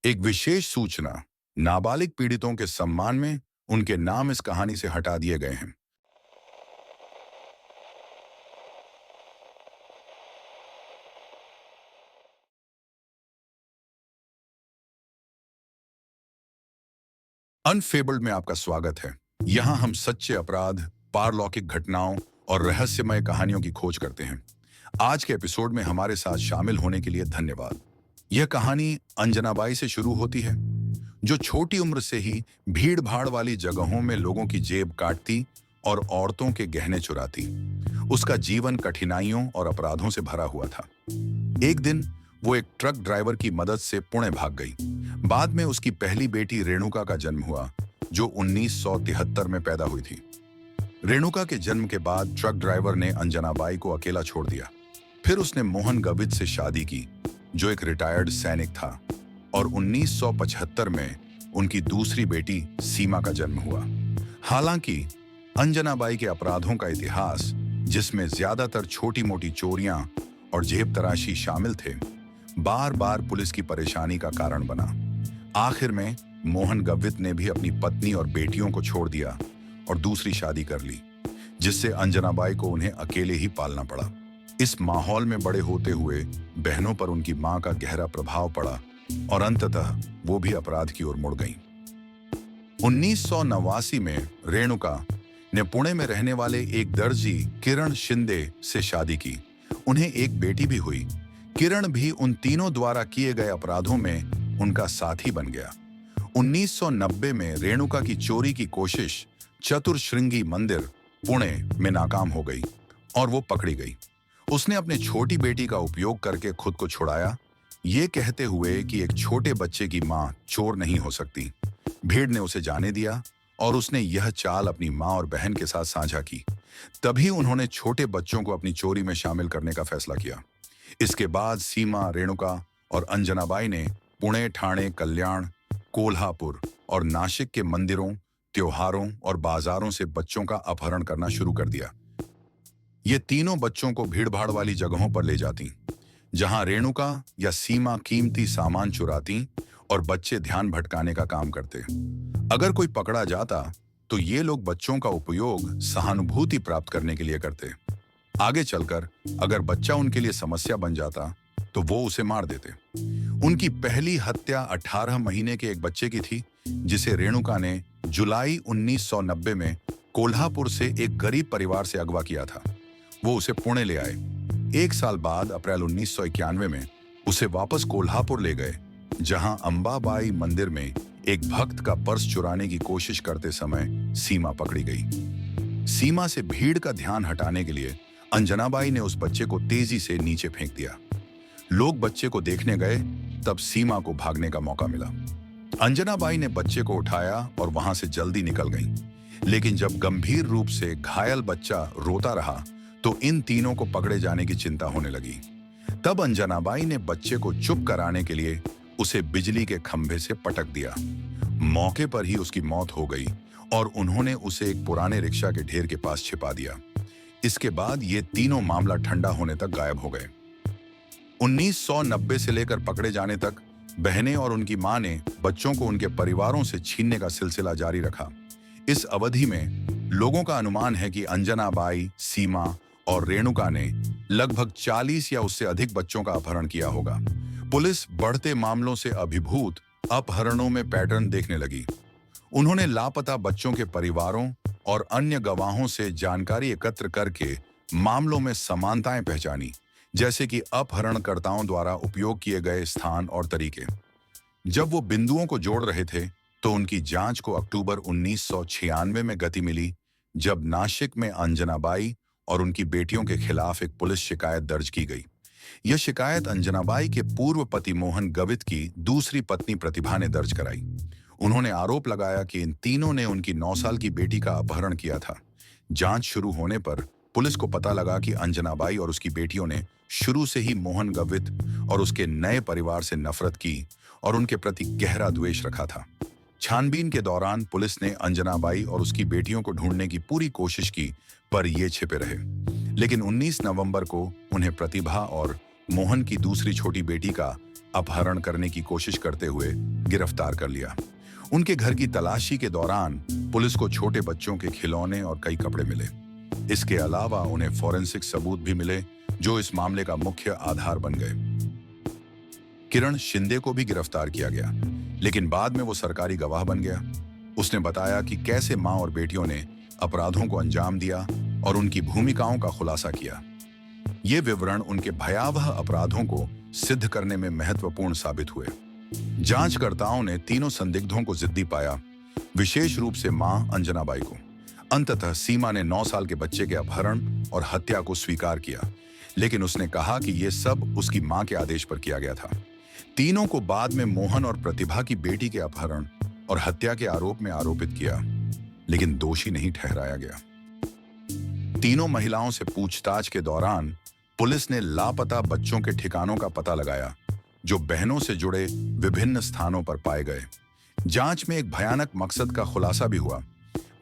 एक विशेष सूचना। नाबालिग पीड़ितों के सम्मान में उनके नाम इस कहानी से हटा दिए गए हैं। अनफेबल्ड में आपका स्वागत है। यहाँ हम सच्चे अपराध, पारलौकिक घटनाओं और रहस्यमय कहानियों की खोज करते हैं। आज के एपिसोड में हमारे साथ शामिल होने के लिए धन्यवाद। यह कहानी अंजनाबाई से शुरू होती है, जो छोटी उम्र से ही भीड़ भाड़ वाली जगहों में लोगों की जेब काटती और औरतों के गहने चुराती। उसका जीवन कठिनाइयों और अपराधों से भरा हुआ था। एक दिन वो एक ट्रक ड्राइवर की मदद से पुणे भाग गई। बाद में उसकी पहली बेटी रेणुका का जन्म हुआ, जो 1973 में पैदा हुई थी। रेणुका के जन्म के बाद ट्रक ड्राइवर ने अंजनाबाई को अकेला छोड़ दिया। फिर उसने मोहन गवित से शादी की, जो एक रिटायर्ड सैनिक था, और 1975 में उनकी दूसरी बेटी सीमा का जन्म हुआ। हालांकि अंजनाबाई के अपराधों का इतिहास, जिसमें ज्यादातर छोटी मोटी चोरियां और जेब तराशी शामिल थे, बार बार पुलिस की परेशानी का कारण बना। आखिर में मोहन गवित ने भी अपनी पत्नी और बेटियों को छोड़ दिया और दूसरी शादी कर ली, जिससे अंजनाबाई को उन्हें अकेले ही पालना पड़ा। इस माहौल में बड़े होते हुए बहनों पर उनकी मां का गहरा प्रभाव पड़ा और अंततः वो भी अपराध की ओर मुड़ गईं। 1989 में रेणुका ने पुणे में रहने वाले एक दर्जी किरण शिंदे से शादी की। उन्हें एक बेटी भी हुई। किरण भी उन तीनों द्वारा किए गए अपराधों में उनका साथी बन गया। 1990 में रेणुका की चोरी की कोशिश चतुर्श्रृंगी मंदिर, पुणे में नाकाम हो गई और वो पकड़ी गई। उसने अपने छोटी बेटी का उपयोग करके खुद को छुड़ाया, ये कहते हुए कि एक छोटे बच्चे की मां चोर नहीं हो सकती। भीड़ ने उसे जाने दिया और उसने यह चाल अपनी मां और बहन के साथ साझा की। तभी उन्होंने छोटे बच्चों को अपनी चोरी में शामिल करने का फैसला किया। इसके बाद सीमा, रेणुका और अंजनाबाई ने पुणे, ठाणे, कल्याण, कोल्हापुर और नासिक के मंदिरों, त्योहारों और बाजारों से बच्चों का अपहरण करना शुरू कर दिया। ये तीनों बच्चों को भीड़भाड़ वाली जगहों पर ले जाती, जहां रेणुका या सीमा कीमती सामान चुराती और बच्चे ध्यान भटकाने का काम करते। अगर कोई पकड़ा जाता तो ये लोग बच्चों का उपयोग सहानुभूति प्राप्त करने के लिए करते। आगे चलकर अगर बच्चा उनके लिए समस्या बन जाता तो वो उसे मार देते। उनकी पहली हत्या 18 महीने के एक बच्चे की थी, जिसे रेणुका ने जुलाई 1990 में कोल्हापुर से एक गरीब परिवार से अगवा किया था। वो उसे पुणे ले आए। एक साल बाद अप्रैल 1991 में उसे वापस कोल्हापुर ले गए, जहां अंबाबाई मंदिर में एक भक्त का पर्स चुराने की कोशिश करते समय सीमा पकड़ी गई। सीमा से भीड़ का ध्यान हटाने के लिए अंजनाबाई ने उस बच्चे को तेजी से नीचे फेंक दिया। लोग बच्चे को देखने गए, तब सीमा को भागने का मौका मिला। अंजनाबाई ने बच्चे को उठाया और वहां से जल्दी निकल गई। लेकिन जब गंभीर रूप से घायल बच्चा रोता रहा तो इन तीनों को पकड़े जाने की चिंता होने लगी। तब अंजनाबाई ने बच्चे को चुप कराने के लिए उसे बिजली के खंभे से पटक दिया। मौके पर ही उसकी मौत हो गई और उन्होंने उसे एक पुराने रिक्शा के ढेर के पास छिपा दिया। इसके बाद ये तीनों मामला ठंडा होने तक गायब हो गए। 1990 से लेकर पकड़े जाने तक बहनें और उनकी मां ने बच्चों को उनके परिवारों से छीनने का सिलसिला जारी रखा। इस अवधि में लोगों का अनुमान है कि अंजनाबाई, सीमा और रेणुका ने लगभग 40 या उससे अधिक बच्चों का अपहरण किया होगा। पुलिस बढ़ते मामलों से अभिभूत अपहरणों में पैटर्न देखने लगी। उन्होंने लापता बच्चों के परिवारों और अन्य गवाहों से जानकारी एकत्र करके मामलों में समानताएं पहचानी, जैसे कि अपहरणकर्ताओं द्वारा उपयोग किए गए स्थान और तरीके। जब वो बिंदुओं को जोड़ रहे थे तो उनकी जांच को अक्टूबर 1996 में गति मिली, जब नासिक में अंजनाबाई और उनकी बेटियों के खिलाफ एक पुलिस शिकायत दर्ज की गई। यह शिकायत अंजनाबाई के पूर्व पति मोहन गवित की दूसरी पत्नी प्रतिभा ने दर्ज कराई। उन्होंने आरोप लगाया कि इन तीनों ने उनकी 9 साल की बेटी का अपहरण किया था। जांच शुरू होने पर पुलिस को पता लगा कि अंजनाबाई और उसकी बेटियों ने शुरू से ही मोहन गवित और उसके नए परिवार से नफरत की और उनके प्रति गहरा द्वेष रखा था। छानबीन के दौरान पुलिस ने अंजनाबाई और उसकी बेटियों को ढूंढने की पूरी कोशिश की, पर ये छिपे रहे। लेकिन 19 नवंबर को उन्हें प्रतिभा और मोहन की दूसरी छोटी बेटी का अपहरण करने की कोशिश करते हुए गिरफ्तार कर लिया। उनके घर की तलाशी के दौरान पुलिस को छोटे बच्चों के खिलौने और कई कपड़े मिले। इसके अलावा उन्हें फॉरेंसिक सबूत भी मिले जो इस मामले का मुख्य आधार बन गए। किरण शिंदे को भी गिरफ्तार किया गया, लेकिन बाद में वो सरकारी गवाह बन गया। उसने बताया कि कैसे मां और बेटियों ने अपराधों को अंजाम दिया और उनकी भूमिकाओं का खुलासा किया। ये विवरण उनके भयावह अपराधों को सिद्ध करने में महत्वपूर्ण साबित हुए। जांचकर्ताओं ने तीनों संदिग्धों को जिद्दी पाया, विशेष रूप से मां अंजनाबाई को। अंततः सीमा ने 9 साल के बच्चे के अपहरण और हत्या को स्वीकार किया, लेकिन उसने कहा कि यह सब उसकी मां के आदेश पर किया गया था। तीनों को बाद में मोहन और प्रतिभा की बेटी के अपहरण और हत्या के आरोप में आरोपित किया, लेकिन दोषी नहीं ठहराया गया। तीनों महिलाओं से पूछताछ के दौरान पुलिस ने लापता बच्चों के ठिकानों का पता लगाया, जो बहनों से जुड़े विभिन्न स्थानों पर पाए गए। जांच में एक भयानक मकसद का खुलासा भी हुआ।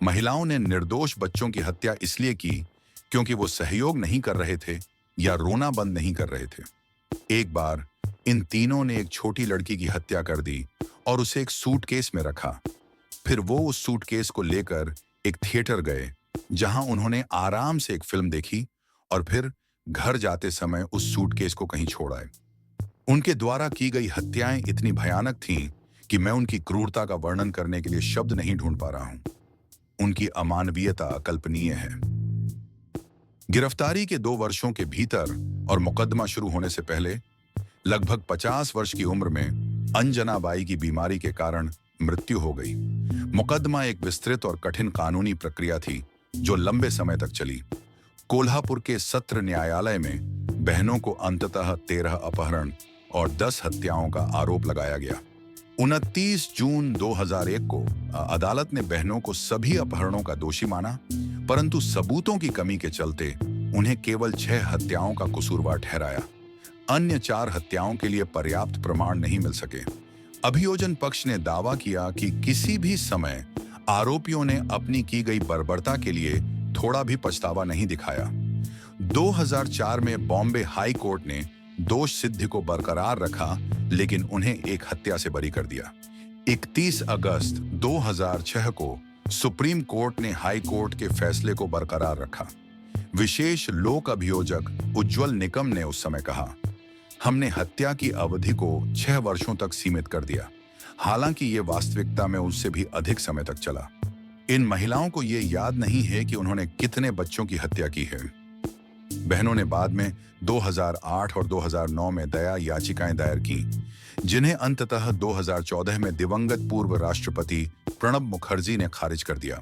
महिलाओं ने निर्दोष बच्चों की हत्या इसलिए की क्योंकि वो सहयोग नहीं कर रहे थे या रोना बंद नहीं कर रहे थे। एक बार इन तीनों ने एक छोटी लड़की की हत्या कर दी और उसे एक सूटकेस में रखा। फिर वो उस सूटकेस को लेकर एक थिएटर गए, जहां उन्होंने आराम से एक फिल्म देखी और फिर घर जाते समय उस सूटकेस को कहीं छोड़ आए। उनके द्वारा की गई हत्याएं इतनी भयानक थीं कि मैं उनकी क्रूरता का वर्णन करने के लिए शब्द नहीं ढूंढ पा रहा हूं। उनकी अमानवीयता अकल्पनीय है। गिरफ्तारी के 2 वर्षों के भीतर और मुकदमा शुरू होने से पहले लगभग 50 वर्ष की उम्र में अंजनाबाई की बीमारी के कारण मृत्यु हो गई। मुकदमा एक विस्तृत और कठिन कानूनी प्रक्रिया थी जो लंबे समय तक चली। कोल्हापुर के सत्र न्यायालय में बहनों को अंततः 13 अपहरण और 10 हत्याओं का आरोप लगाया गया। 29 जून 2001 को अदालत ने बहनों को सभी अपहरणों का दोषी माना, परंतु सबूतों की कमी के चलते उन्हें केवल 6 हत्याओं का कसूरवार ठहराया। अन्य 4 हत्याओं के लिए पर्याप्त प्रमाण नहीं मिल सके। अभियोजन पक्ष ने दावा किया कि किसी भी समय आरोपियों ने अपनी की गई बर्बरता के लिए थोड़ा भी पछतावा नहीं दिखाया। 2004 में बॉम्बे हाई कोर्ट ने दोष सिद्धि को बरकरार रखा, लेकिन उन्हें एक हत्या से बरी कर दिया। 31 अगस्त 2006 को सुप्रीम कोर्ट ने हाई कोर्ट के फैसले को बरकरार रखा। विशेष लोक अभियोजक उज्ज्वल निकम ने उस समय कहा, हमने हत्या की अवधि को 6 वर्षों तक सीमित कर दिया, हालांकि ये वास्तविकता में उससे भी अधिक समय तक चला। इन महिलाओं को ये याद नहीं है कि उन्होंने कितने बच्चों की हत्या की है। बहनों ने बाद में 2008 और 2009 में दया याचिकाएं दायर की, जिन्हें अंततः 2014 में दिवंगत पूर्व राष्ट्रपति प्रणब मुखर्जी ने खारिज कर दिया।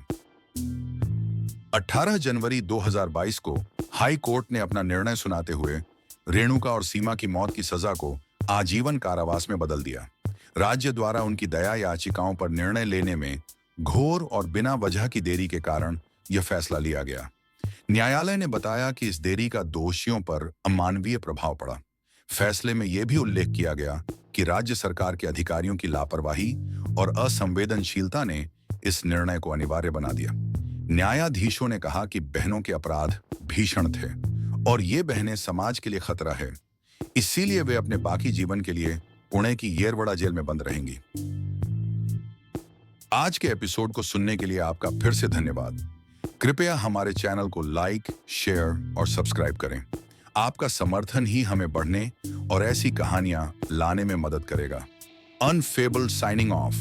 18 जनवरी 2022 को हाई कोर्ट ने अपना निर्णय सुनाते हुए रेणुका और सीमा की मौत की सजा को आजीवन कारावास में बदल दिया। राज्य द्वारा उनकी दया याचिकाओं पर निर्णय लेने में घोर और बिना वजह की देरी के कारण यह फैसला लिया गया। न्यायालय ने बताया कि इस देरी का दोषियों पर अमानवीय प्रभाव पड़ा। फैसले में यह भी उल्लेख किया गया कि राज्य सरकार के अधिकारियों की लापरवाही और असंवेदनशीलता ने इस निर्णय को अनिवार्य बना दिया। न्यायाधीशों ने कहा कि बहनों के अपराध भीषण थे और ये बहनें समाज के लिए खतरा है, इसीलिए वे अपने बाकी जीवन के लिए पुणे की येरवड़ा जेल में बंद रहेंगी। आज के एपिसोड को सुनने के लिए आपका फिर से धन्यवाद। कृपया हमारे चैनल को लाइक, शेयर और सब्सक्राइब करें। आपका समर्थन ही हमें बढ़ने और ऐसी कहानियां लाने में मदद करेगा। अनफेबल साइनिंग ऑफ।